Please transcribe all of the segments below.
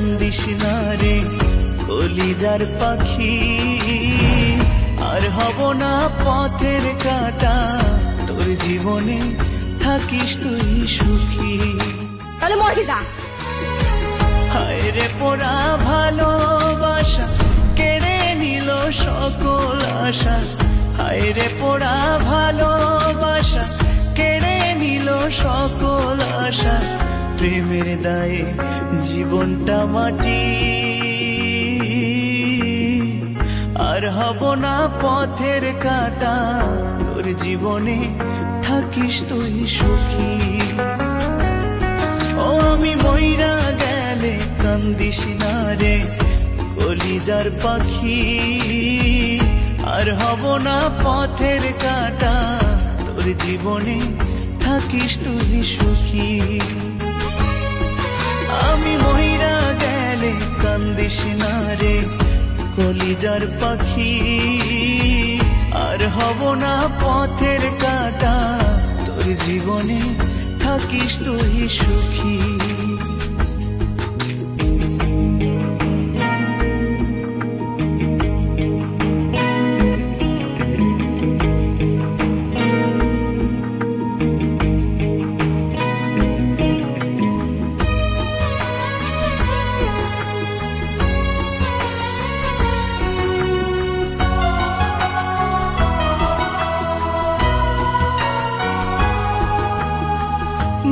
কান্দিস না রে কলিজার পাখি, আর হব না পথের কাঁটা, তোর জীবনে থাকিস তুই সুখী। তাহলে মরে যা। হায় রে পোড়া ভালোবাসা কেড়ে নিল সকল আশা, হায় রে পোড়া ভালোবাসা কেড়ে নিল সকল আশা, প্রেমের দায়ে জীবনটা মাটি, আর হব না পথের কাঁটা, তোর জীবনে থাকিস তুই সুখী। ও আমি মইরা গেলে কান্দিস না রে কলিজার পাখি, আর হব না পথের কাঁটা, তোর জীবনে থাকিস তুই সুখী। আমি মইরা গেলে কান্দিস না রে কলিজার পাখি, আর হব না পথের কাঁটা, তোর জীবনে থাকিস তুই সুখী।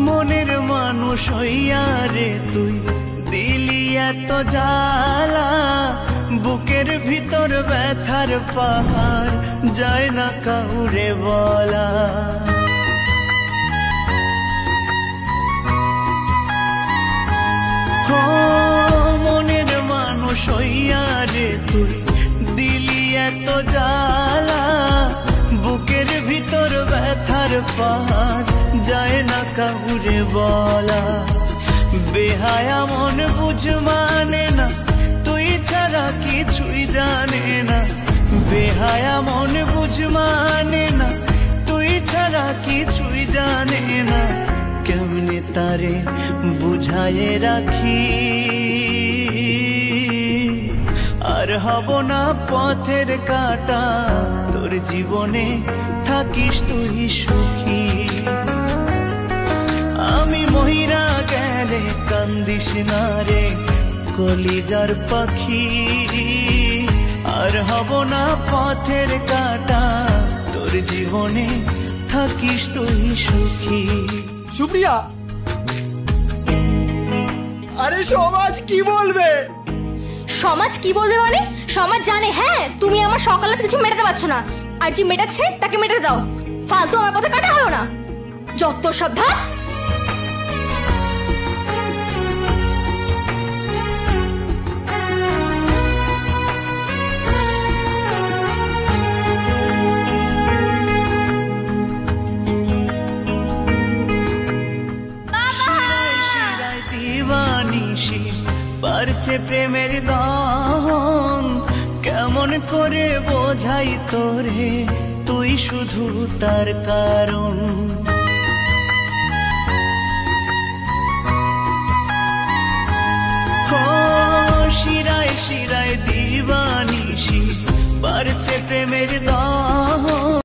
মনের মানুষ হইয়া রে তুই দিলি এত জ্বালা, বুকের ভিতর ব্যথার পাহাড় যায় না কাউরে বলা। মনের মানুষ হইয়া রে তুই দিলি এত জ্বালা, বুকের ভিতর ব্যথার পাহাড় যায় না কাউরে বলা। বেহায়া মন বুঝ মানে না, তুই ছাড়া কিছুই জানে না, বেহায়া মন বুঝ মানে না, তুই ছাড়া কিছুই জানে না, কেমনে তারে বুঝায়ে রাখি, আর হব না পথের কাঁটা, তোর জীবনে থাকিস তুই সুখী। আমি মহিরা গেলে কান্দিস না রে কলিজার পাখি, আর হব না পথের কাঁটা, তোর জীবনে থাকিস তুই সুখী। সুপ্রিয়া, আরে সমাজ কি বলবে? সমাজ কি বলবে মানে? সমাজ জানে হ্যাঁ তুমি আমার সকালে কিছু মেটাতে পারছো না, আর যে মেটাচ্ছে তাকে মেটাতে দাও, ফালতু আমার পথে কাটা হলো না, যত সব ধাপ। পারছে প্রেমের দহন, কেমন করে বোঝাই তোরে তুই শুধু তার কারণ। শিরায় শিরায় দিবানিশি পারছে প্রেমের দহন।